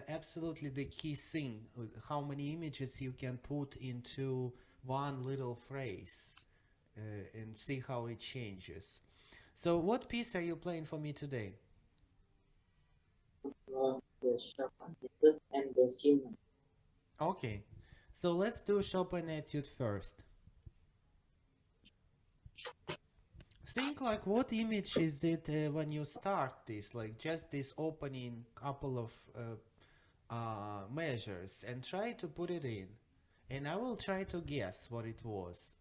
absolutely the key thing, how many images you can put into one little phrase and see how it changes. So what piece are you playing for me today? The Chopin Etude and the Human. Okay, so let's do Chopin Etude first. Think like what image is it when you start this, like just this opening couple of measures, and try to put it in. And I will try to guess what it was.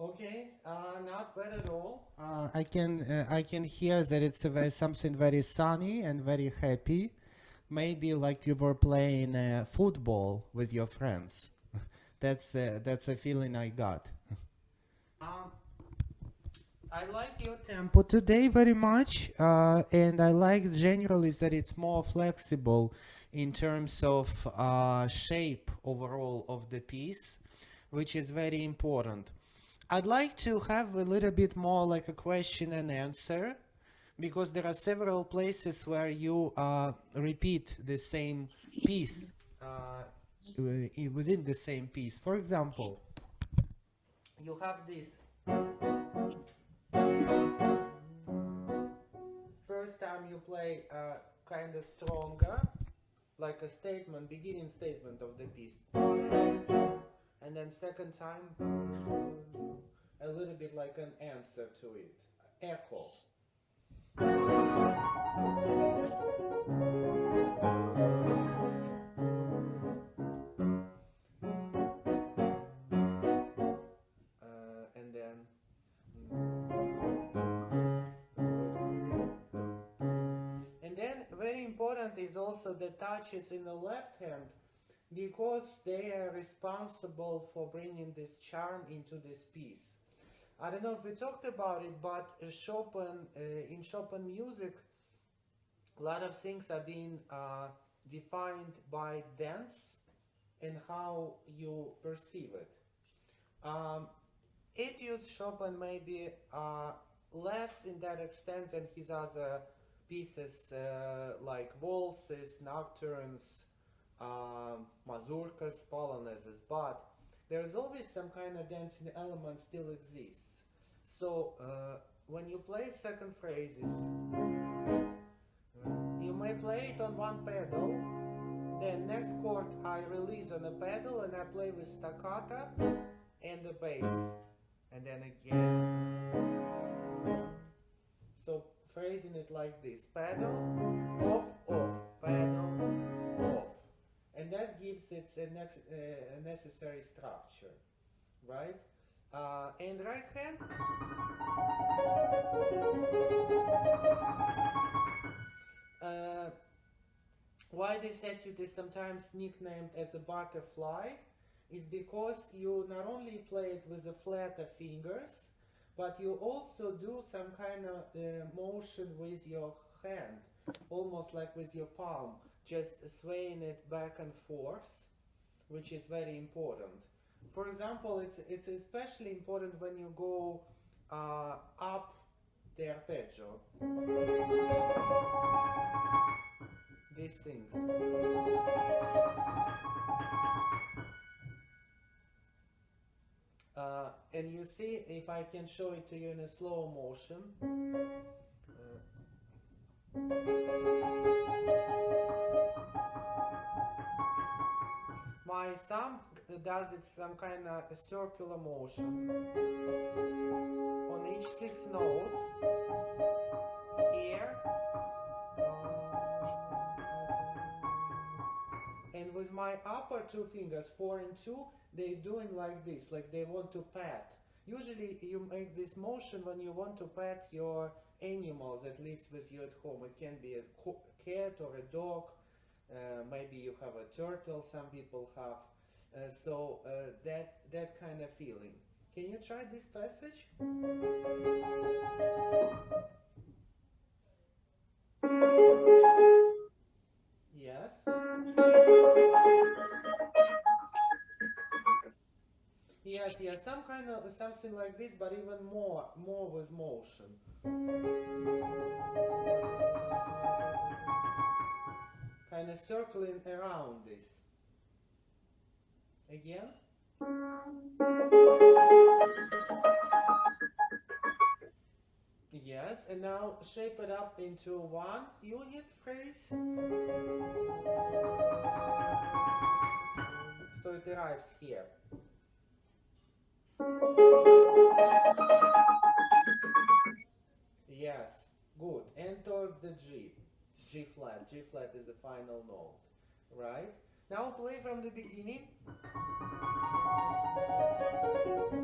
Okay, not bad at all. I can hear that it's a very, something very sunny and very happy. Maybe like you were playing football with your friends. That's a feeling I got. Um, I like your tempo today very much, and I like generally that it's more flexible in terms of shape overall of the piece, which is very important. I'd like to have a little bit more like a question and answer because there are several places where you repeat the same piece within the same piece. For example, you have this first time you play kind of stronger, like a statement, beginning statement of the piece, and then second time a little bit like an answer to it, echo. And then very important is also the touches in the left hand because they are responsible for bringing this charm into this piece. I don't know if we talked about it, but Chopin, in Chopin music, a lot of things are being defined by dance and how you perceive it. Um, Etude Chopin may be less in that extent than his other pieces like waltzes, nocturnes, mazurkas, polonaises, but there's always some kind of dancing element still exists. So when you play second phrases, you may play it on one pedal, then next chord I release on a pedal and I play with staccato and the bass, and then again. So phrasing it like this: pedal, off, off, pedal, off. And that gives it a necessary structure, right? And right hand. Why this etude is sometimes nicknamed as a butterfly is because you not only play it with the flatter fingers, but you also do some kind of motion with your hand, almost like with your palm, just swaying it back and forth, which is very important. For example, it's especially important when you go up the arpeggio. These things. And you see, if I can show it to you in a slow motion. My thumb does it some kind of a circular motion on each 6 notes. Here. And with my upper 2 fingers, 4 and 2, they're doing like this, like they want to pat. Usually you make this motion when you want to pat your animals that lives with you at home. It can be a cat or a dog, maybe you have a turtle, some people have. That kind of feeling. Can you try this passage? Yes. Yes, some kind of something like this, but even more with motion. Kind of circling around this. Again. Yes, and now shape it up into one unit phrase. So it arrives here. Yes, good. And towards the G. G flat. G flat is the final note, right? Now play from the beginning.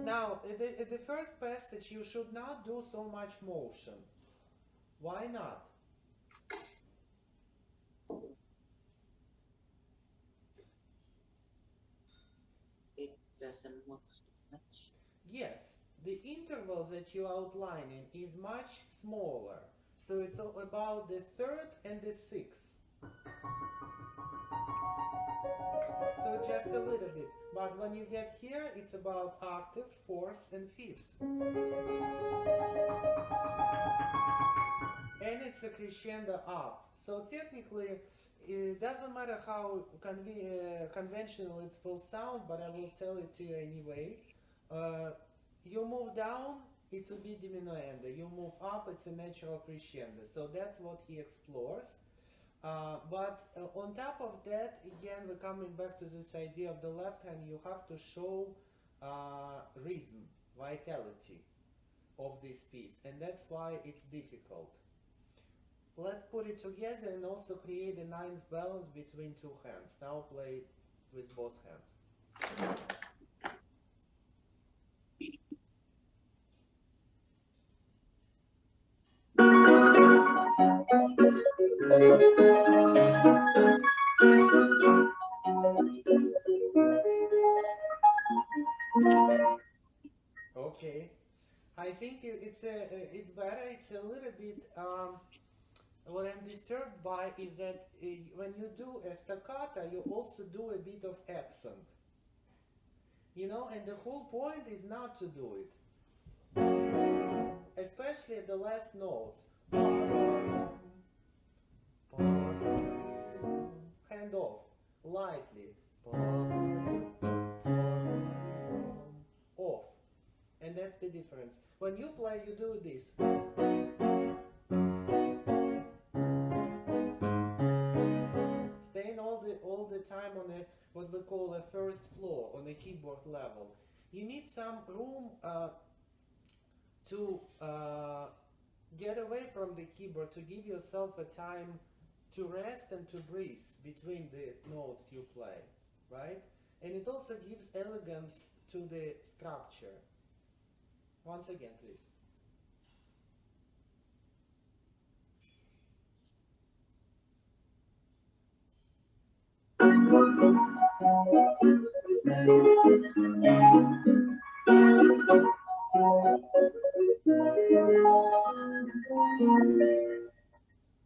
Now, at the first passage, you should not do so much motion. Why not? It doesn't move much. Yes, the intervals that you're outlining is much smaller. So it's about the 3rd and the 6th. So just a little bit. But when you get here, it's about octave, 4th and 5th. And it's a crescendo up. So technically, it doesn't matter how conventional it will sound, but I will tell it to you anyway. You move down, it's a B diminuendo. You move up, it's a natural crescendo. So that's what he explores. But on top of that, again, we're coming back to this idea of the left hand. You have to show rhythm, vitality of this piece, and that's why it's difficult. Let's put it together and also create a nice balance between 2 hands. Now play with both hands. Okay, I think it's better. It's a little bit. What I'm disturbed by is that when you do a staccato, you also do a bit of accent. You know, and the whole point is not to do it, especially at the last notes. Hand off. lightly. Off. And that's the difference. When you play, you do this. Staying all the time on a what we call a first floor on a keyboard level. You need some room to get away from the keyboard, to give yourself a time to rest and to breathe between the notes you play, right? And it also gives elegance to the structure. Once again, please.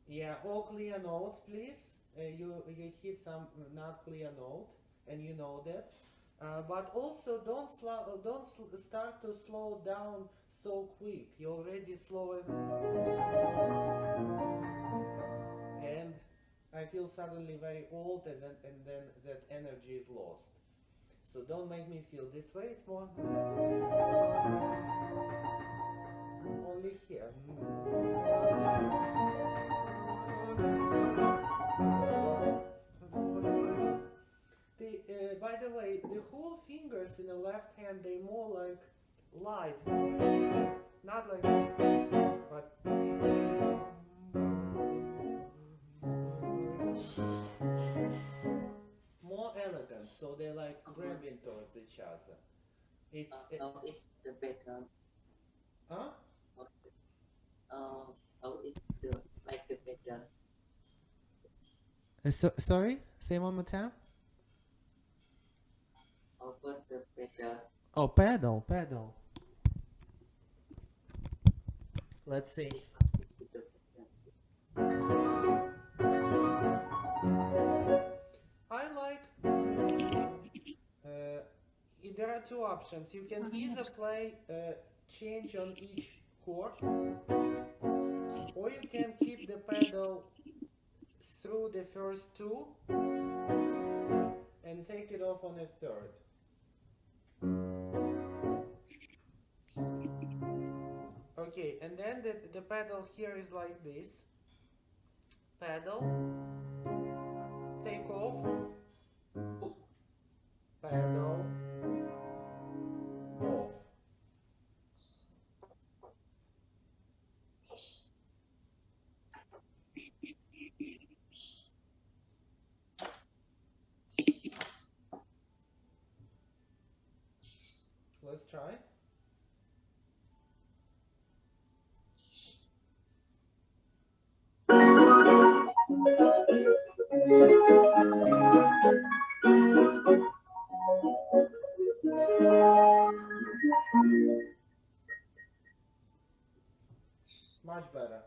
Yeah, all clear notes, please. You hit some not clear note, and you know that. But also don't start to slow down so quick. You already slowing, and I feel suddenly very old, and then that energy is lost. So don't make me feel this way. It's more only here. By the way, the whole fingers in the left hand, they more like light, not like, but more elegant. So they're like grabbing towards each other. It's how is the better? huh? How is the like the better? Sorry, say one more time. Over the better. Oh, pedal. Let's see. Is the better? I like. There are two options. You can either play change on each chord, or you can keep the pedal through the first two and take it off on a third. Okay, and then the pedal here is like this. Pedal, take off, pedal, off. Let's try. Much better.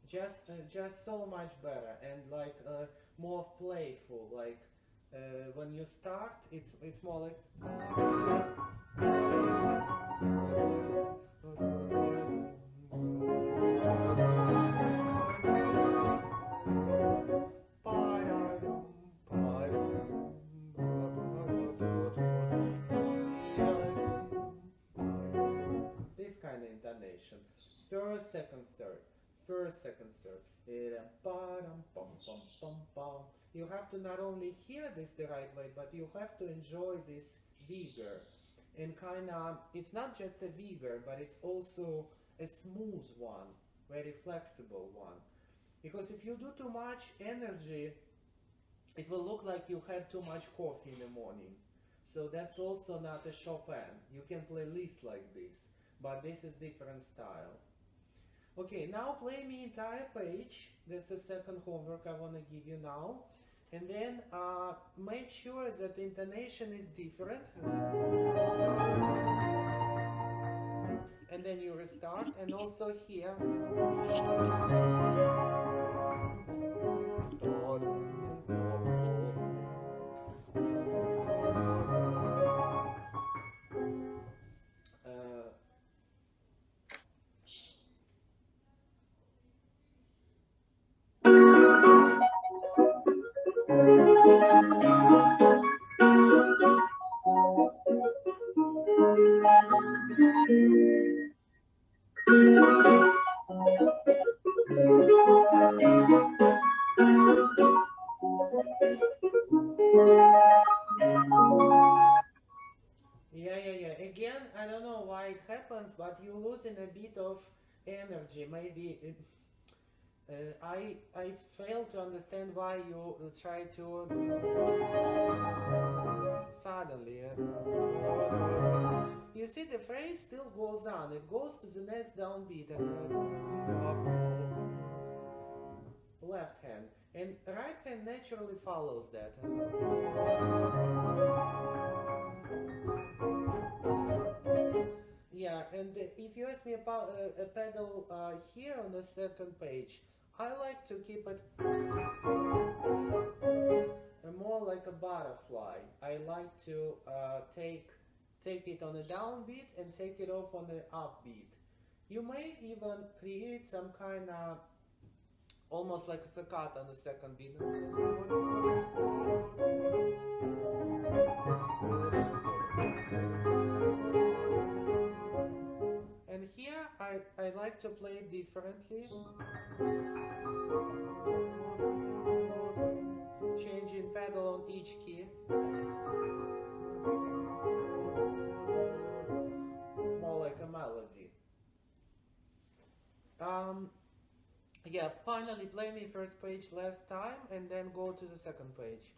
Just so much better, and like more playful. Like when you start, it's more like. This kind of intonation. First, second, third. First, second, third. You have to not only hear this the right way, but you have to enjoy this vigor. And kind of, it's not just a vigor, but it's also a smooth one, very flexible one. Because if you do too much energy, it will look like you had too much coffee in the morning. So that's also not a Chopin. You can play lists like this, but this is different style. Okay, now play me entire page. That's the second homework I want to give you now. And then make sure that the intonation is different. And then you restart, and also here. Yeah. Again, I don't know why it happens, but you losing a bit of energy. Maybe I fail to understand why you try to suddenly. You see, the phrase still goes on. It goes to the next downbeat and left hand, and right hand naturally follows that. Yeah, and if you ask me about a pedal here on the second page, I like to keep it more like a butterfly. I like to take it on a downbeat and take it off on the upbeat. You may even create some kind of almost like a staccato on the second beat. And here I like to play it differently, changing pedal on each key. More like a melody. Yeah, finally play me first page last time and then go to the second page.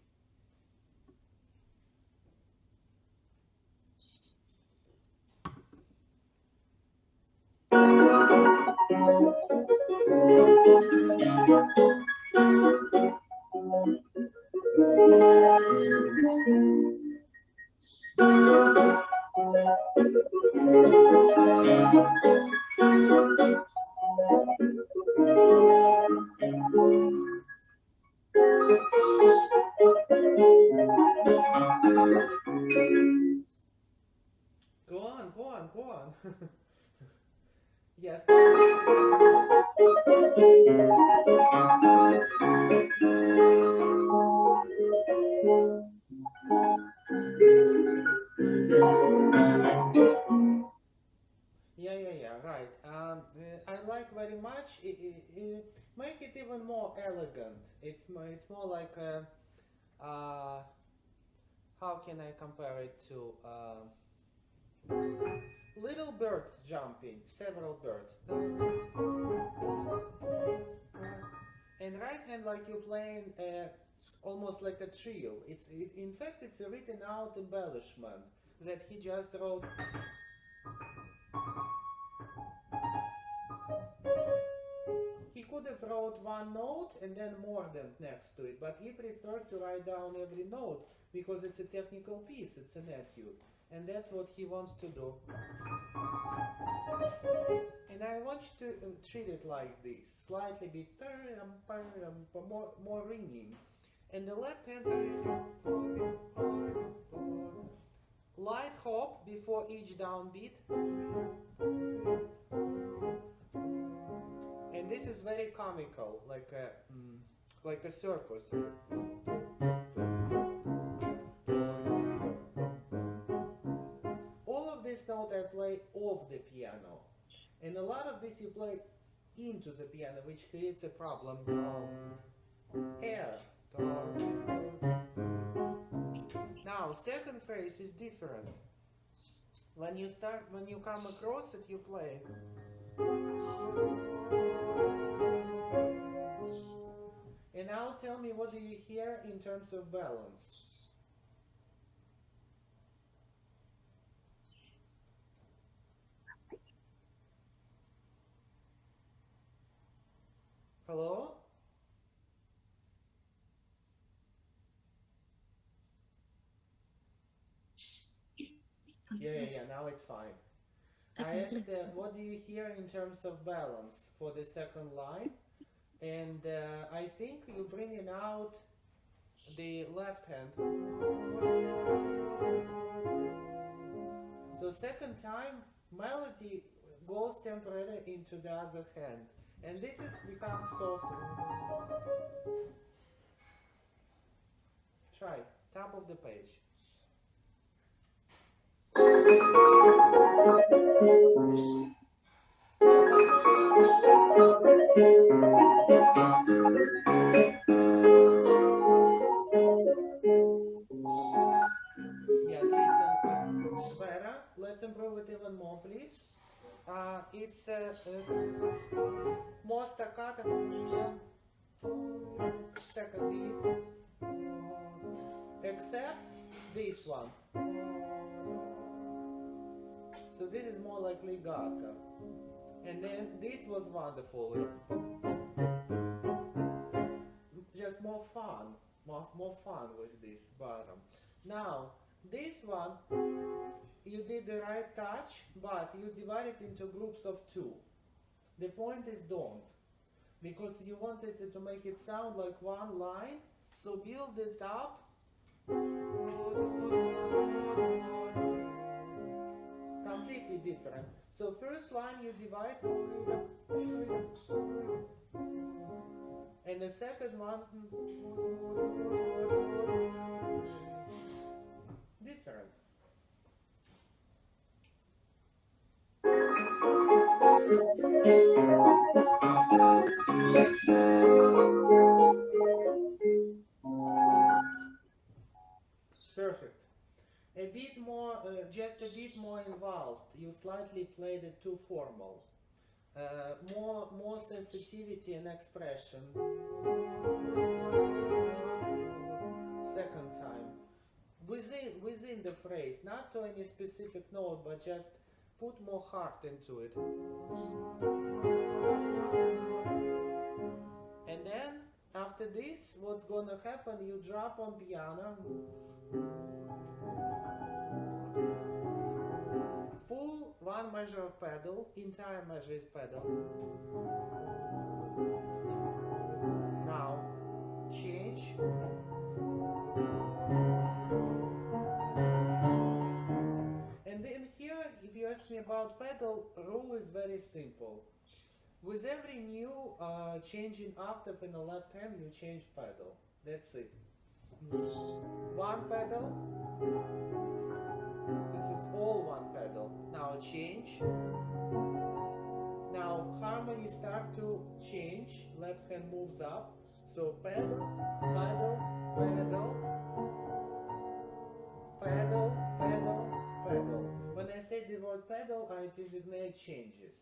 Go on. Yes, yeah, right. I like very much. Make it even more elegant. It's more like a, how can I compare it to little birds jumping, several birds. And right hand like you're playing almost like a trio. In fact it's a written out embellishment that he just wrote. He could have wrote one note and then mordant next to it, but he preferred to write down every note because it's a technical piece, it's an etude. And that's what he wants to do. And I want you to treat it like this, slightly bit more ringing. And the left hand, light hop before each downbeat. And this is very comical, like a circus. All of this note I play off the piano, and a lot of this you play into the piano, which creates a problem. Air. Now, second phrase is different. When you come across it, you play. And now tell me, what do you hear in terms of balance? Hello? Yeah, now it's fine. I asked, what do you hear in terms of balance for the second line? And I think you're bringing out the left hand. So second time, melody goes temporarily into the other hand. And this becomes soft. Try, top of the page. more staccato, second beat, except this one. So this is more like legato. And then this was wonderful. Just more fun, more fun with this bottom. Now, this one, you did the right touch, but you divide it into groups of two. The point is don't, because you wanted it to make it sound like one line, so build it up. Completely different. So first line you divide, and the second one different. Perfect. A bit more, just a bit more involved. You slightly played it too formal. More sensitivity and expression. Second time. Within the phrase, not to any specific note, but just put more heart into it. And then, after this, what's gonna happen, you drop on piano. Full one measure of pedal, entire measure is pedal. Now, change. And then here, if you ask me about pedal, rule is very simple. With every new change in octave in the left hand, you change pedal. That's it. One pedal. This is all one pedal. Now change. Now harmony start to change. Left hand moves up. So pedal, pedal, pedal, pedal, pedal, pedal. When I say the word pedal, I designate changes.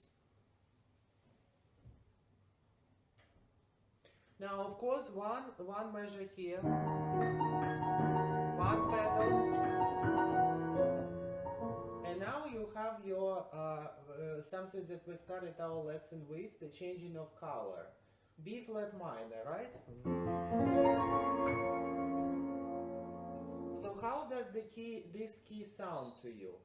Now, of course, one measure here, one pedal, and now you have your something that we started our lesson with, the changing of color. B flat minor, right? So how does this key sound to you?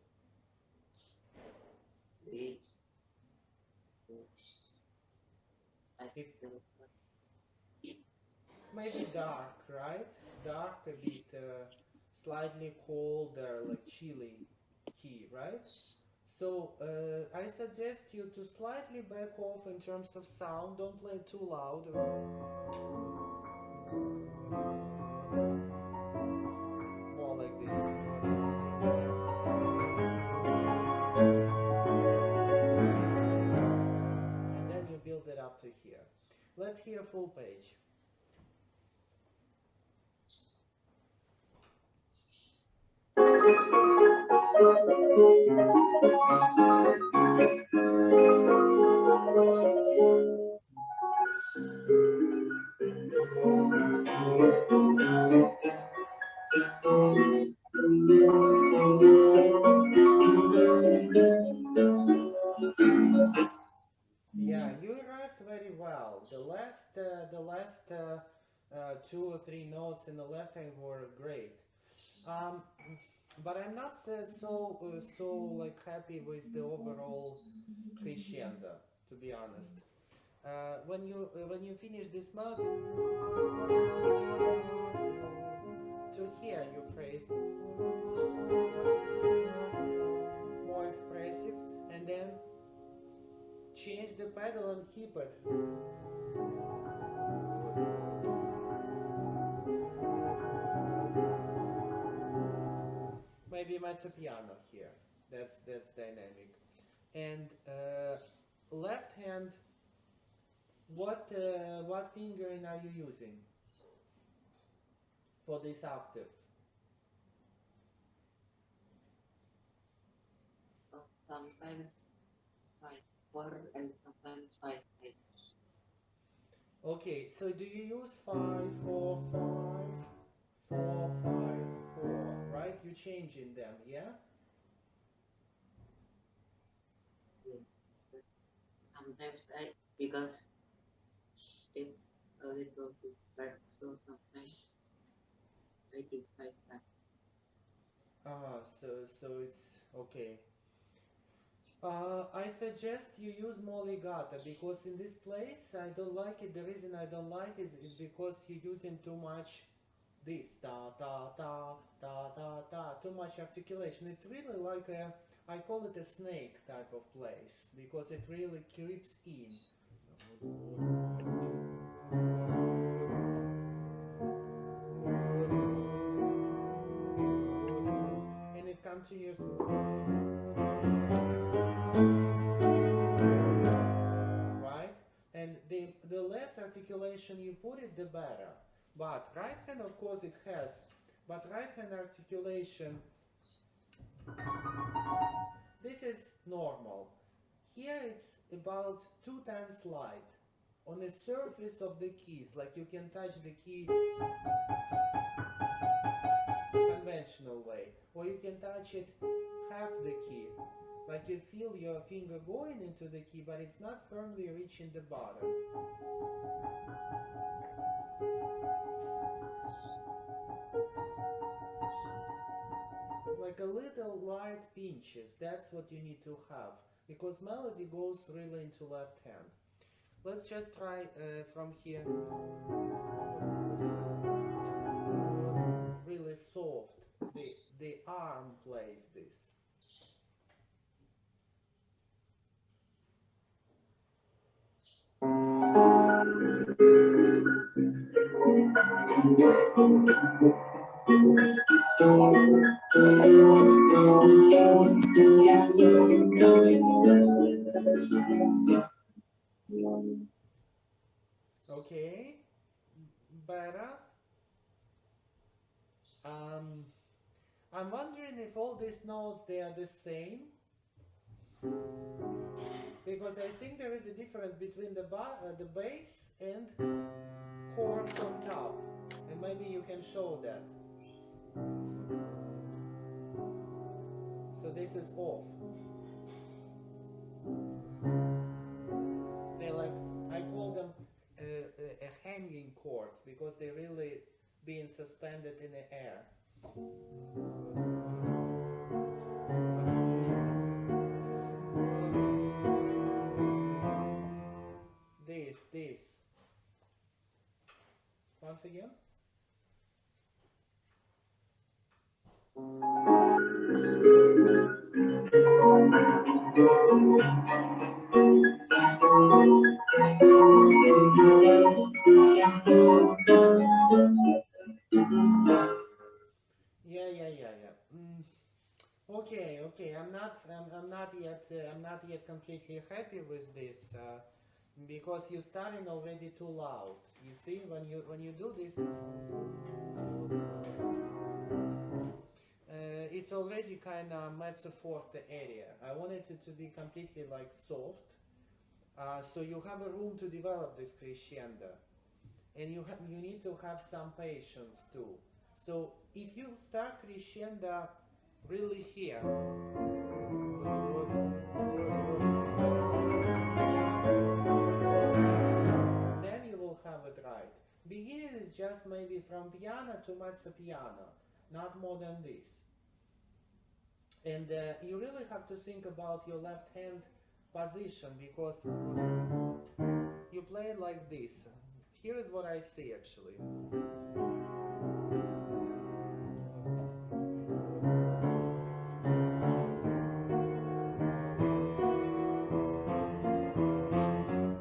Maybe dark, right? Dark, a bit slightly colder, like chilly key, right? So I suggest you to slightly back off in terms of sound. Don't play too loud. More like this. And then you build it up to here. Let's hear full page. Yeah, you arrived very well. The last 2 or 3 notes in the left hand were great. But I'm not so like happy with the overall crescendo, to be honest. When you finish this note, to here you phrase more expressive, and then change the pedal and keep it. Maybe mezzo piano here. That's dynamic. And left hand, what fingering are you using for these octaves? Sometimes right. 4 and sometimes 5, 8. Okay, so do you use 5, 4, 5, 4, 5, 4, right? You changing them, yeah? Yeah. But sometimes I, because it's a little bit hard, so sometimes I do 5 times. So it's okay. I suggest you use more legato because in this place I don't like it. The reason I don't like it is because you're using too much this ta ta ta ta ta ta, too much articulation. It's really like a, I call it a snake type of place because it really creeps in and it continues, right? And the less articulation you put it, the better. But right hand, of course, it has, but right hand articulation, this is normal. Here it's about 2 times light on the surface of the keys, like you can touch the key conventional way, or you can touch it half the key, like you feel your finger going into the key, but it's not firmly reaching the bottom. Like a little light pinches, that's what you need to have, because melody goes really into left hand. Let's just try from here. Really soft. The arm plays this. Okay, better. Um, I'm wondering if all these notes they are the same, because I think there is a difference between the bass and chords on top, and maybe you can show that. So this is off. They like, I call them hanging chords because they really being suspended in the air. This. Once again. Yeah. Okay. I'm not yet completely happy with this because you're starting already too loud. You see, when you do this, it's already kind of mezzo forte area. I wanted it to be completely like soft, so you have a room to develop this crescendo, and you need to have some patience too. So if you start crescendo really here, then you will have it right. Beginning is just maybe from piano to mezzo piano, not more than this. And you really have to think about your left hand position because you play it like this. Here is what I see actually.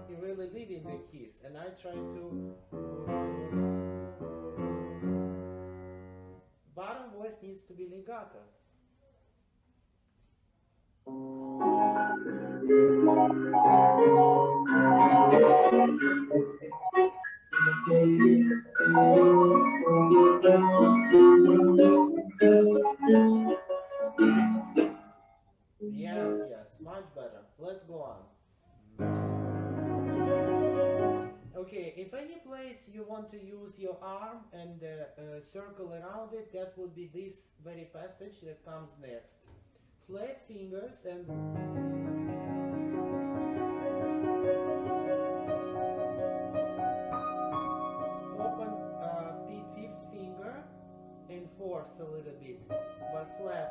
You really live in the keys, and I try to. Bottom voice needs to be legato. Yes, much better. Let's go on. Okay, if any place you want to use your arm and circle around it, that would be this very passage that comes next. Flat fingers and open fifth finger and force a little bit, but flat.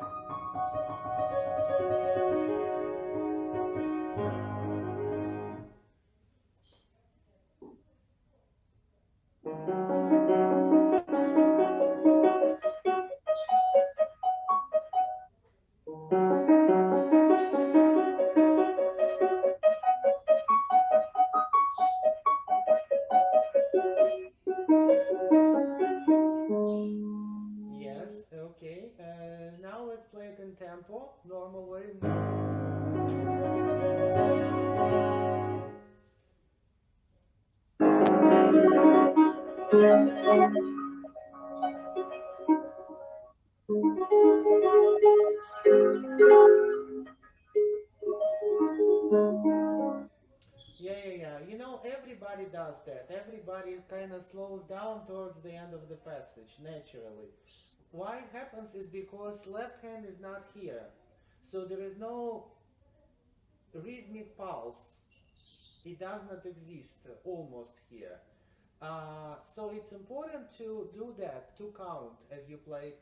Yes, okay. Now let's play it in tempo, normal way. Yeah. You know, everybody does that. Everybody kind of slows down towards the end of the passage, naturally. Why it happens is because left hand is not here. So there is no rhythmic pulse. It does not exist almost here. So it's important to do that, to count as you play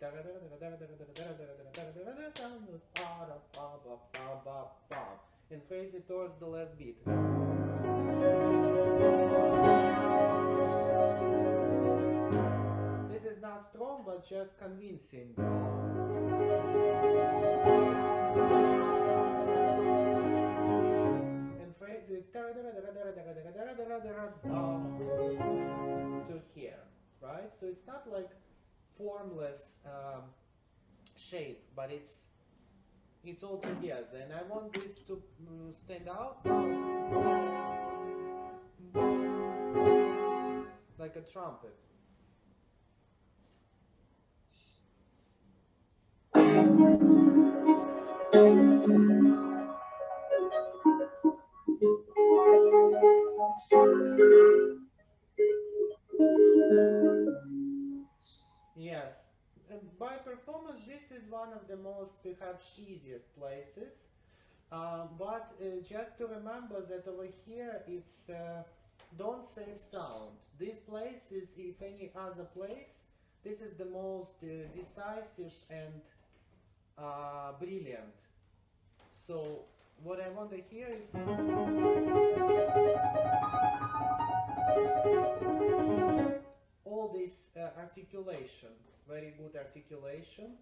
and phrase it towards the last beat. This is not strong, but just convincing. And phrase it to here, right? So it's not like formless shape, but it's all together. And I want this to stand out like a trumpet. Yes, by performance, this is one of the most perhaps easiest places. But just to remember that over here it's don't save sound. This place is, if any other place, this is the most decisive and brilliant. So what I want to hear is all this articulation, very good articulation,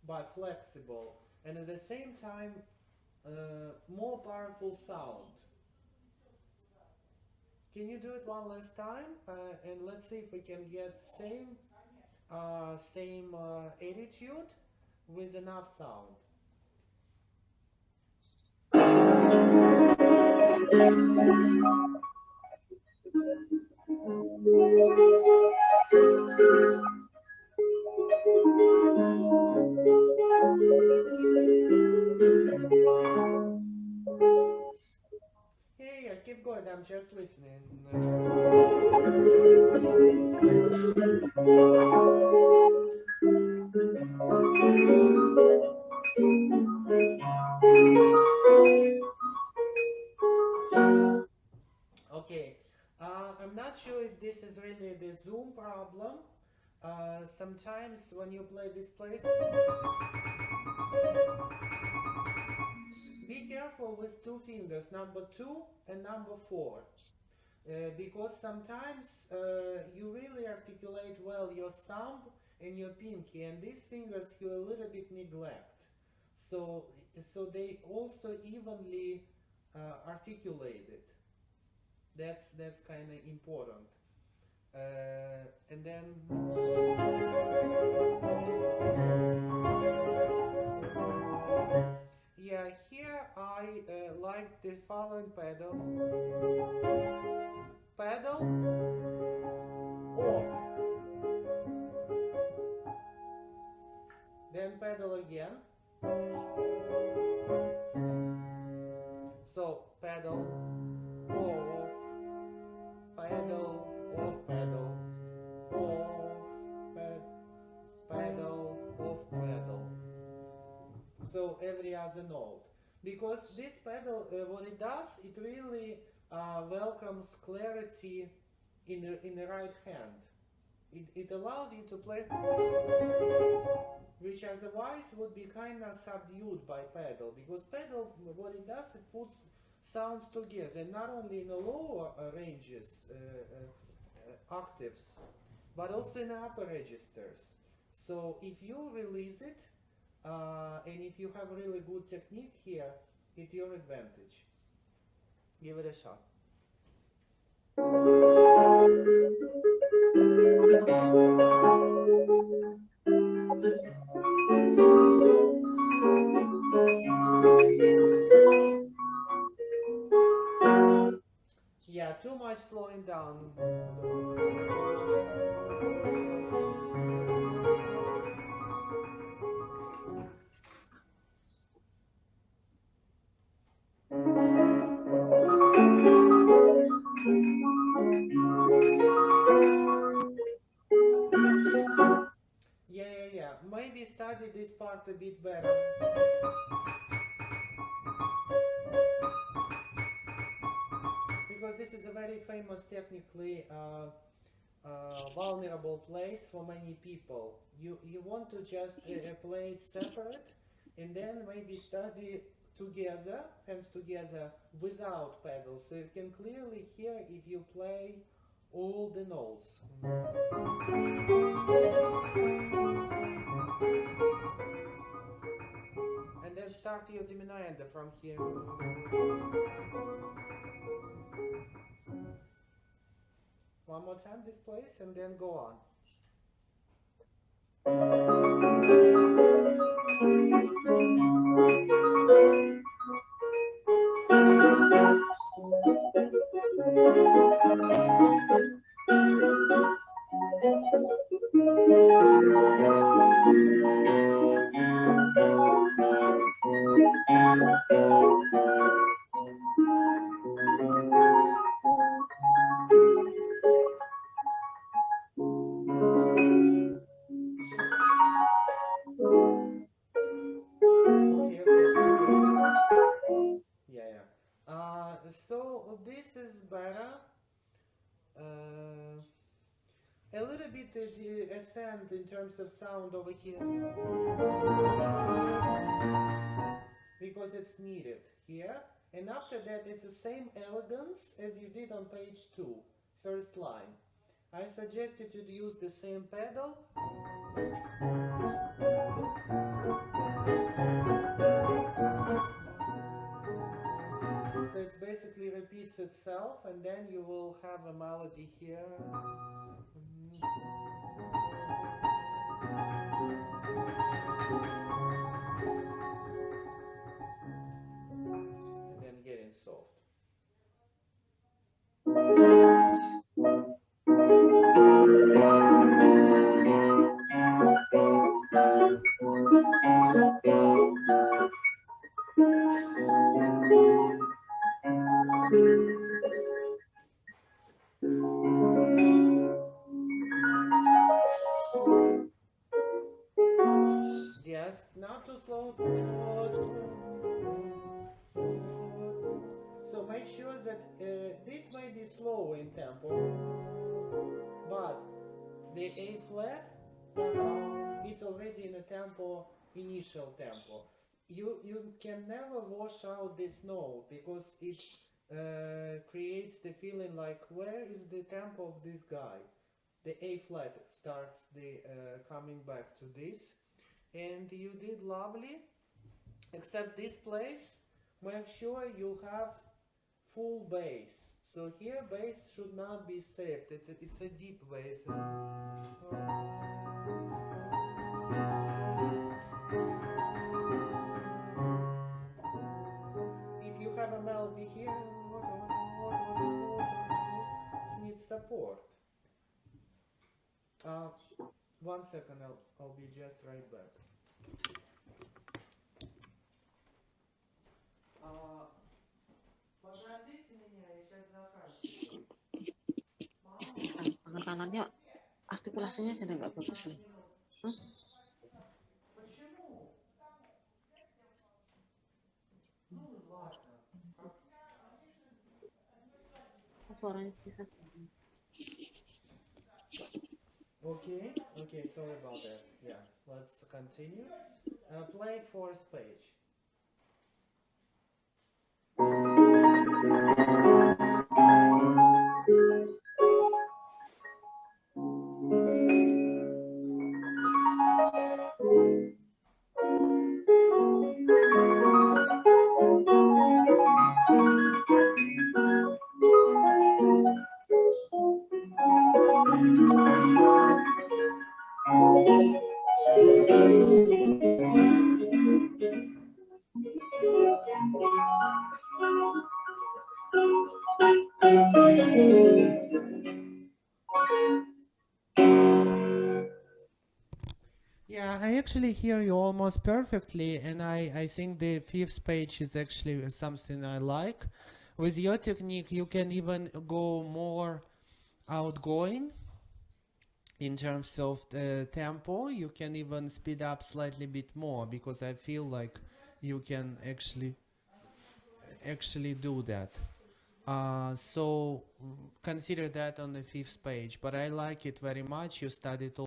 but flexible, and at the same time more powerful sound. Can you do it one last time? And let's see if we can get same attitude with enough sound. Yeah, keep going. I'm just listening. Okay, I'm not sure if this is really the Zoom problem. Sometimes when you play this place, be careful with two fingers, number 2 and number 4. Because sometimes you really articulate well your thumb and your pinky, and these fingers you a little bit neglect. So they also evenly articulated. That's kind of important. And then yeah, here I like the following pedal. Pedal off. Then pedal again. So pedal off, pedal because this pedal, what it does, it really welcomes clarity in the right hand. It allows you to play, which otherwise would be kind of subdued by pedal, because pedal, what it does, it puts sounds together, not only in the lower ranges, octaves, but also in the upper registers. So if you release it, and if you have really good technique here, it's your advantage. Give it a shot. Yeah, too much slowing down. Yeah. Maybe study this part a bit better. Because this is a very famous, technically vulnerable place for many people. You want to just play it separate, and then maybe study together, hands together, without pedals, so you can clearly hear if you play all the notes. And then start your diminuendo from here. One more time this place, and then go on. So this is better. A little bit ascent in terms of sound over here, because it's needed here. And after that, it's the same elegance as you did on page 2, first line. I suggest you to use the same pedal. So it basically repeats itself, and then you will have a melody here. And then getting soft. Yes, not too slow. So make sure that this may be slow in tempo, but the A flat, it's already in a tempo, initial tempo. You can never wash out this note, because it creates the feeling like, where is the tempo of this guy? The A flat starts the coming back to this, and you did lovely, except this place, make sure you have full bass. So here bass should not be saved, it's a deep bass. If you have a melody here, it needs support. 1 second, I'll be just right back. Подождите меня, я сейчас заканчиваю. Tangan kanannya artikulasinya sudah nggak bagus nih. Почему? Oh, suaranya Tristan. Okay, okay, sorry about that. Yeah, let's continue. Play fourth page. Yeah, I actually hear you almost perfectly, and I think the fifth page is actually something I like. With your technique, you can even go more outgoing in terms of the tempo. You can even speed up slightly bit more because I feel like you can actually do that. So consider that on the fifth page. But I like it very much. You studied